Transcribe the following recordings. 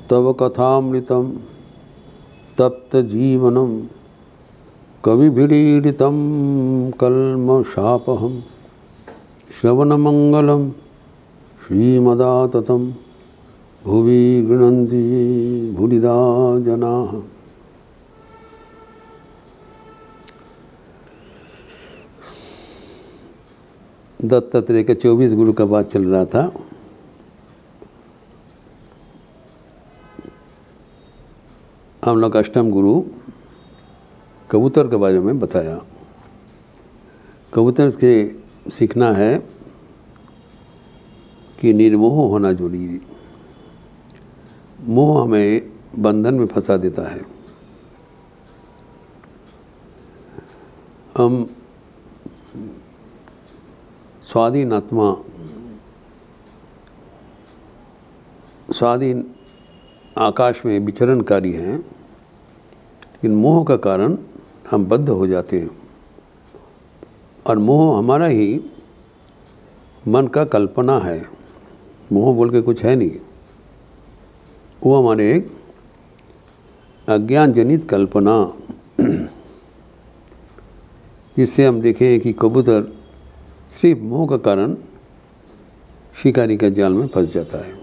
तव कथामृतं तप्त जीवनम कविभिरीडितं कल्मषापहं श्रवणमंगलं श्रीमदाततं भुवि गृह्णन्ति भूरिदा जनाः। दत्तात्रेय के 24 गुरु का बात चल रहा था। हम लोग अष्टम गुरु कबूतर के बारे में बताया। कबूतर से सीखना है कि निर्मोह होना जरूरी। मोह हमें बंधन में फंसा देता है। हम स्वाधीन आत्मा, स्वाधीन आकाश में विचरणकारी हैं, लेकिन मोह का कारण हम बद्ध हो जाते हैं। और मोह हमारा ही मन का कल्पना है। मोह बोल के कुछ है नहीं, वो हमारे एक अज्ञान जनित कल्पना, जिससे हम देखें कि कबूतर सिर्फ मोह का कारण शिकारी का जाल में फंस जाता है।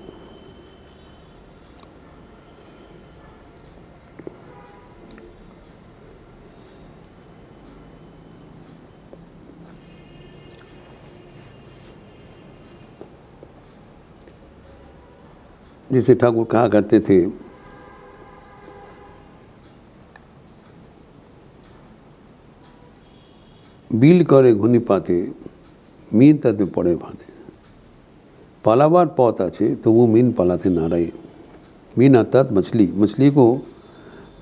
जिसे ठाकुर कहा करते थे, बिल करे घुनी पाते मीन ताते पड़े भाते। पालावार पौत आछे तो वो मीन पालाते ना रहे। मीन अर्थात मछली। मछली को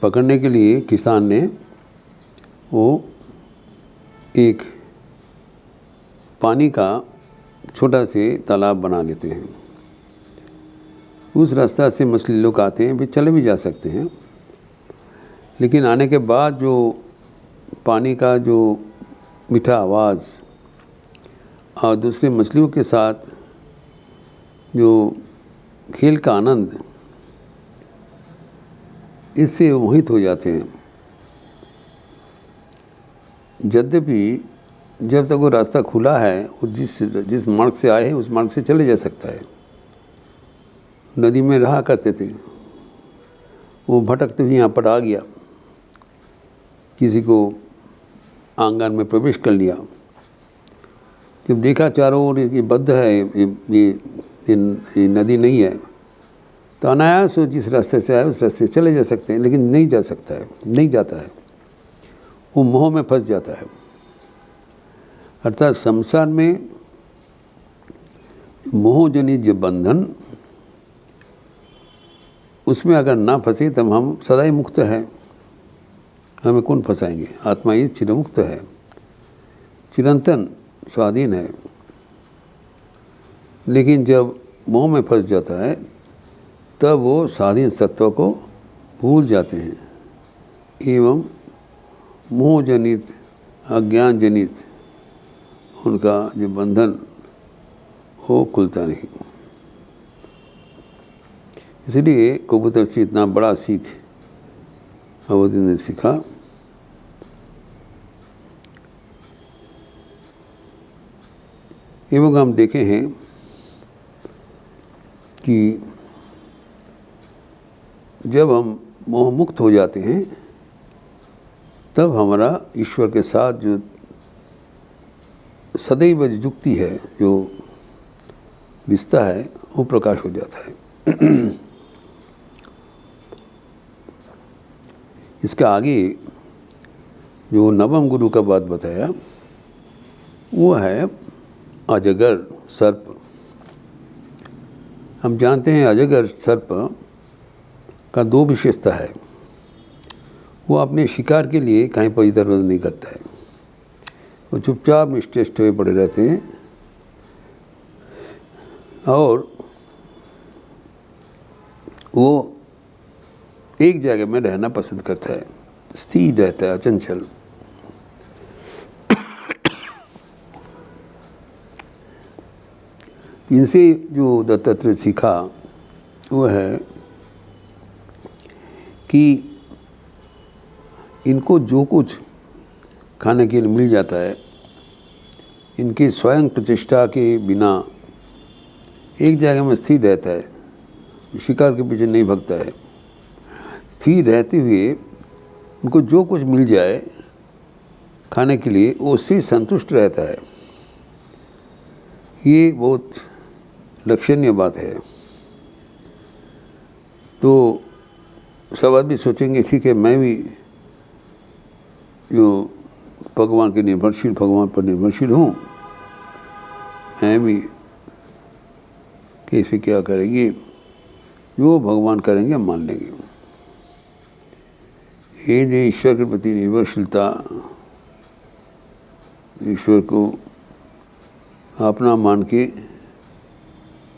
पकड़ने के लिए किसान ने वो एक पानी का छोटा से तालाब बना लेते हैं। उस रास्ता से मछली लोग आते हैं, भी चले भी जा सकते हैं, लेकिन आने के बाद जो पानी का जो मीठा आवाज़ और दूसरे मछलियों के साथ जो खेल का आनंद, इससे मोहित हो जाते हैं। यद्यपि जब तक वो रास्ता खुला है, वो जिस मार्ग से आए हैं उस मार्ग से चले जा सकता है। नदी में रहा करते थे, वो भटकते हुए यहाँ पर आ गया, किसी को आंगन में प्रवेश कर लिया। जब देखा चारों ओर ये बद्ध है, ये नदी नहीं है, तो अनायास वो जिस रास्ते से आए उस रास्ते से चले जा सकते हैं, लेकिन नहीं जा सकता है, नहीं जाता है। वो मोह में फंस जाता है। अर्थात संसार में मोहजनित जो बंधन, उसमें अगर ना फंसे तब हम सदा ही मुक्त हैं। हमें कौन फंसाएंगे? आत्मा ही चिरमुक्त है, चिरंतन स्वाधीन है। लेकिन जब मोह में फंस जाता है तब वो स्वाधीन सत्व को भूल जाते हैं एवं मोहजनित अज्ञान जनित उनका जो बंधन वो खुलता नहीं। इसलिए कबूतर से इतना बड़ा सीख अवधि ने सीखा। एवं हम देखे हैं कि जब हम मोह मुक्त हो जाते हैं तब हमारा ईश्वर के साथ जो सदैव युक्ति है, जो रिश्ता है, वो प्रकाश हो जाता है। इसके आगे जो नवम गुरु का बात बताया वो है अजगर सर्प। हम जानते हैं अजगर सर्प का दो विशेषता है। वो अपने शिकार के लिए कहीं पर इधर उधर नहीं करता है, वो चुपचाप निश्चेष्ट हुए पड़े रहते हैं और वो एक जगह में रहना पसंद करता है, स्थिर रहता है, अचंचल। इनसे जो दत्तात्रेय सीखा वो है कि इनको जो कुछ खाने के लिए मिल जाता है, इनकी स्वयं प्रतिष्ठा के बिना एक जगह में स्थिर रहता है, शिकार के पीछे नहीं भगता है। स्थिर रहते हुए उनको जो कुछ मिल जाए खाने के लिए वो उससे संतुष्ट रहता है। ये बहुत लक्षणीय बात है। तो सब आदमी सोचेंगे ठीक है, मैं भी जो भगवान के निर्भरशील, भगवान पर निर्भरशील हूँ, मैं भी कैसे क्या करेंगे, जो भगवान करेंगे हम मान लेंगे। ये जो ईश्वर के प्रति निर्भरशीलता, ईश्वर को अपना मान के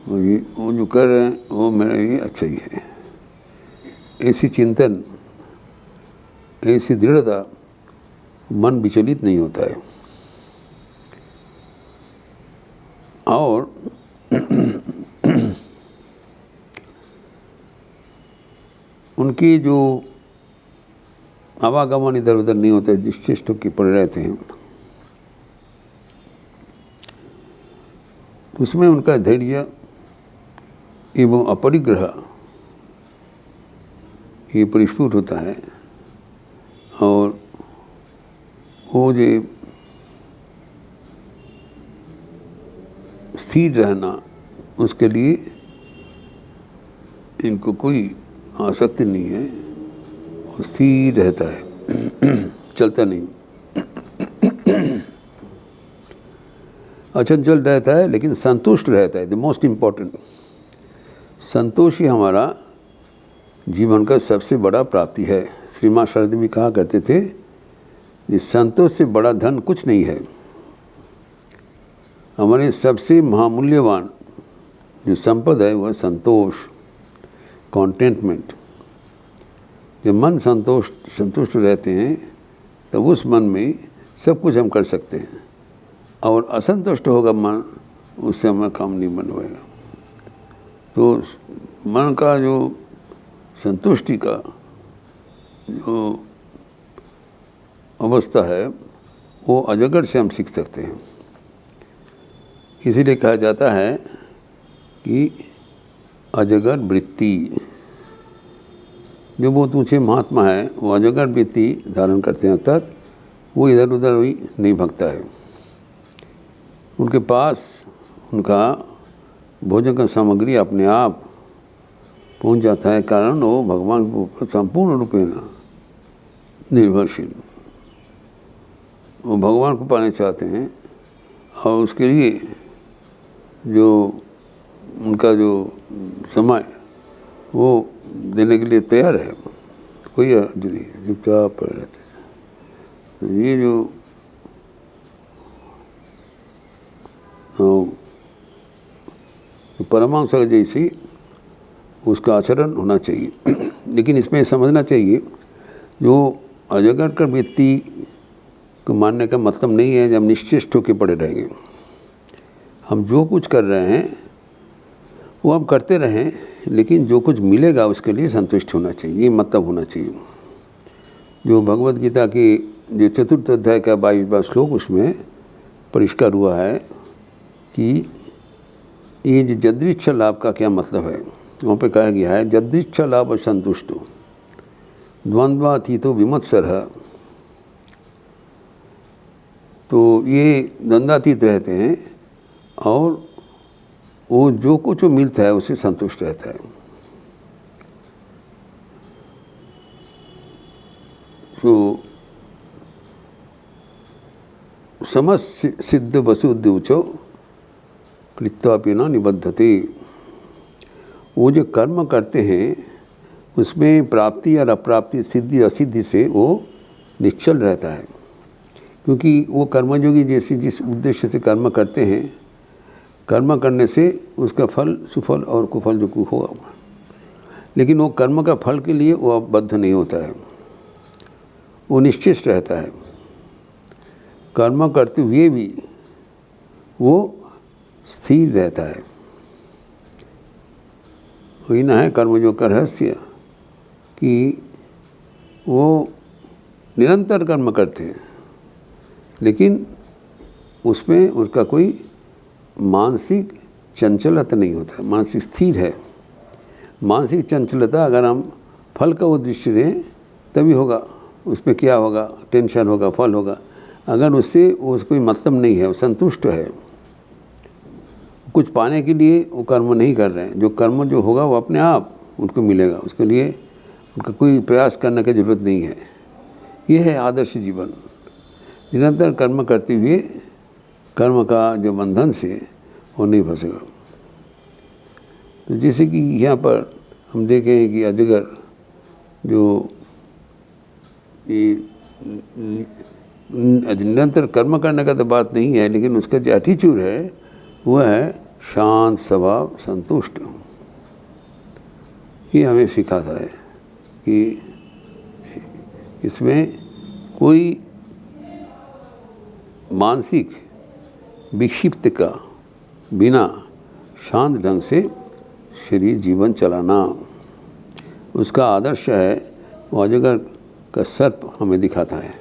वो जो कर रहे हैं वो मेरे लिए अच्छा ही है, ऐसी चिंतन, ऐसी दृढ़ता, मन विचलित नहीं होता है। और उनकी जो आवागमन इधर उधर नहीं होता है, जिस चेष्टों के पड़े रहते हैं, उसमें उनका धैर्य एवं अपरिग्रह ये परिस्फुट होता है। और वो जो स्थिर रहना, उसके लिए इनको कोई आसक्ति नहीं है, वो स्थिर रहता है, चलता नहीं, अचंचल रहता है, लेकिन संतुष्ट रहता है। द मोस्ट इम्पोर्टेंट, संतोष ही हमारा जीवन का सबसे बड़ा प्राप्ति है। श्री मां शारदा भी कहा करते थे कि संतोष से बड़ा धन कुछ नहीं है। हमारे सबसे महामूल्यवान जो संपदा है वह संतोष, कॉन्टेंटमेंट। जब मन संतुष्ट रहते हैं तब उस मन में सब कुछ हम कर सकते हैं। और असंतुष्ट होगा मन, उससे हमारा काम नहीं बन पाएगा। तो मन का जो संतुष्टि का जो अवस्था है वो अजगर से हम सीख सकते हैं। इसीलिए कहा जाता है कि अजगर वृत्ति, जो बहुत ऊँचे महात्मा है वो अजगर वृत्ति धारण करते हैं, अर्थात वो इधर उधर भी नहीं भगता है। उनके पास उनका भोजन का सामग्री अपने आप पहुंच जाता है, कारण वो भगवान के ऊपर संपूर्ण रूपेण निर्भरशील, वो भगवान को पाने चाहते हैं। और उसके लिए जो उनका जो समय वो देने के लिए तैयार है, कोई अर्ज नहीं, चुपचाप पड़े रहते हैं। तो ये जो परमांश जैसी उसका आचरण होना चाहिए। लेकिन इसमें समझना चाहिए जो अजगर का वृत्ति को मानने का मतलब नहीं है जब निश्चित होकर पड़े रहेंगे। हम जो कुछ कर रहे हैं वो हम करते रहें, लेकिन जो कुछ मिलेगा उसके लिए संतुष्ट होना चाहिए, ये मतलब होना चाहिए। जो भगवद गीता की जो चतुर्थ अध्याय का 22वां श्लोक, उसमें परिष्कार हुआ है कि ये जो जदृच्छ लाभ का क्या मतलब है। वहाँ पे कहा गया है जदृच्छ लाभ संतुष्टो द्वंद्वातीतो विमत्सरः। तो ये द्वंद्वातीत रहते हैं और वो जो कुछ मिलता है उससे संतुष्ट रहता है। तो समस्त सिद्ध वसुद्युचो कृत्वापि न निबद्धते। वो जो कर्म करते हैं उसमें प्राप्ति और अप्राप्ति, सिद्धि असिद्धि से वो निश्चल रहता है, क्योंकि वो कर्मयोगी जैसे जिस उद्देश्य से कर्म करते हैं, कर्म करने से उसका फल सुफल और कुफल जो कुछ होगा, लेकिन वो कर्म का फल के लिए वो बद्ध नहीं होता है, वो निश्चित रहता है। कर्म करते हुए भी वो स्थिर रहता है। वही ना है कर्मयोग का रहस्य कि वो निरंतर कर्म करते हैं, लेकिन उसमें उनका कोई मानसिक चंचलता नहीं होता, मानसिक स्थिर है। मानसिक चंचलता अगर हम फल का उद्देश्य लें तभी होगा, उसमें क्या होगा, टेंशन होगा, फल होगा। अगर उससे कोई मतलब नहीं है, वो संतुष्ट है, कुछ पाने के लिए वो कर्म नहीं कर रहे हैं, जो कर्म जो होगा वो अपने आप उनको मिलेगा, उसके लिए उनका कोई प्रयास करने की ज़रूरत नहीं है। ये है आदर्श जीवन। निरंतर कर्म करते हुए कर्म का जो बंधन से वो नहीं फंसेगा। तो जैसे कि यहाँ पर हम देखें कि अजगर जो निरंतर कर्म करने का तो बात नहीं है, लेकिन उसका जो एटीट्यूड है वह है शांत स्वभाव, संतुष्ट। ये हमें सिखाता है कि इसमें कोई मानसिक विक्षिप्त का बिना शांत ढंग से शरीर जीवन चलाना, उसका आदर्श है। वो अजगर का सर्प हमें दिखाता है।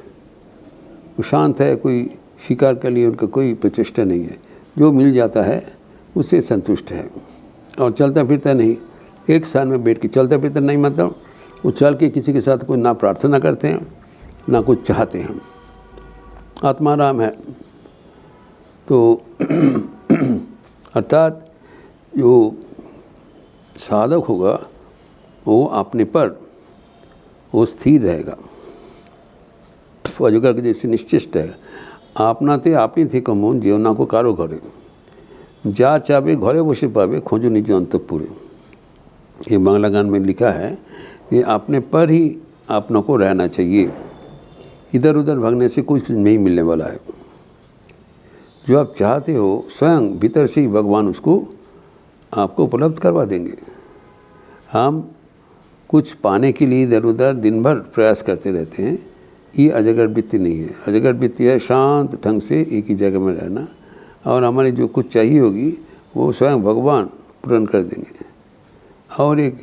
वो शांत है, कोई शिकार के लिए उनका कोई प्रचेष्टा नहीं है, जो मिल जाता है उससे संतुष्ट है और चलता फिरता नहीं। एक स्थान में बैठ के चलता फिरता नहीं, मतलब वो चल के किसी के साथ कोई ना प्रार्थना करते हैं ना कुछ चाहते हैं, आत्माराम है। तो अर्थात जो साधक होगा वो अपने पर वो स्थिर रहेगा। अजगर के जैसे निश्चिष्ट है, आपना ते आपनी थे कमो जीवना को कारो करे, जा चाहे घरे बसे पावे खोजो निज अंतपुरे। ये बांग्ला गान में लिखा है कि अपने पर ही अपनों को रहना चाहिए, इधर उधर भागने से कुछ नहीं मिलने वाला है। जो आप चाहते हो स्वयं भीतर से ही भगवान उसको आपको उपलब्ध करवा देंगे। हम कुछ पाने के लिए इधर उधर दिन भर प्रयास करते रहते हैं, ये अजगर वृत्ति नहीं है। अजगर वृत्ति है शांत ढंग से एक ही जगह में रहना, और हमारे जो कुछ चाहिए होगी वो स्वयं भगवान पूर्ण कर देंगे। और एक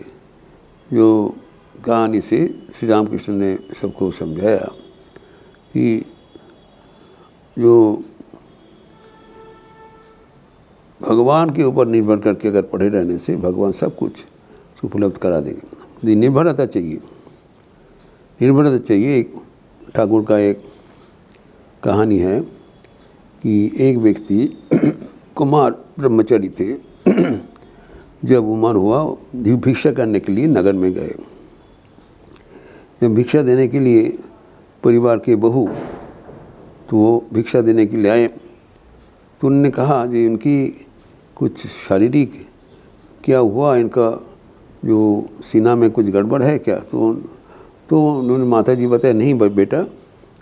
जो कहानी से श्री रामकृष्ण ने सबको समझाया कि जो भगवान के ऊपर निर्भर करके अगर पड़े रहने से भगवान सब कुछ उपलब्ध करा देंगे। निर्भरता चाहिए, निर्भरता चाहिए। एक ठाकुर का एक कहानी है कि एक व्यक्ति कुमार ब्रह्मचारी थे, जब उम्र हुआ भिक्षा करने के लिए नगर में गए। जब भिक्षा देने के लिए परिवार के बहू तो वो भिक्षा देने के लिए आए, तो उन्होंने कहा कि उनकी कुछ शारीरिक क्या हुआ, इनका जो सीना में कुछ गड़बड़ है क्या। तो उन्होंने माता जी बताया नहीं बेटा,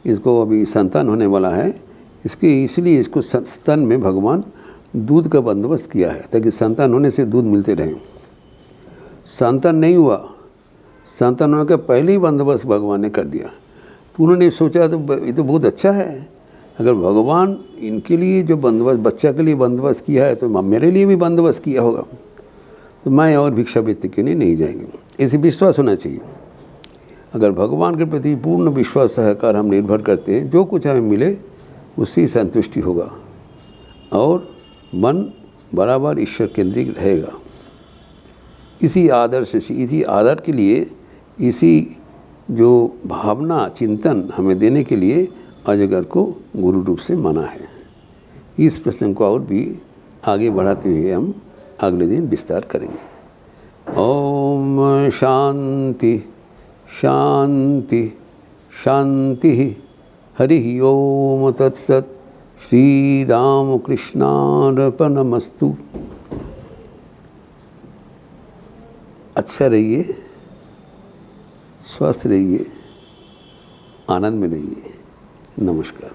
इसको अभी संतान होने वाला है, इसलिए इसको स्तन में भगवान दूध का बंदोबस्त किया है ताकि संतान होने से दूध मिलते रहें। संतान नहीं हुआ, संतान होने का पहले ही बंदोबस्त भगवान ने कर दिया। तो उन्होंने सोचा तो ये तो बहुत अच्छा है, अगर भगवान इनके लिए जो बंदोबस्त बच्चा के लिए बंदोबस्त किया है तो मेरे लिए भी बंदोबस्त किया होगा, तो मैं और भिक्षावृत्ति के लिए नहीं जाएंगे। ऐसे विश्वास होना चाहिए। अगर भगवान के प्रति पूर्ण विश्वास सहकार हम निर्भर करते हैं, जो कुछ हमें मिले उससे संतुष्टि होगा और मन बराबर ईश्वर केंद्रित रहेगा। इसी आदर्श से, इसी आदर के लिए, इसी जो भावना चिंतन हमें देने के लिए अजगर को गुरु रूप से माना है। इस प्रसंग को और भी आगे बढ़ाते हुए हम अगले दिन विस्तार करेंगे। ओम शांति शांति शांति। हरि ओम तत्सत। श्री राम कृष्णार्पणमस्तु। अच्छा रहिए, स्वस्थ रहिए, आनंद में रहिए। नमस्कार।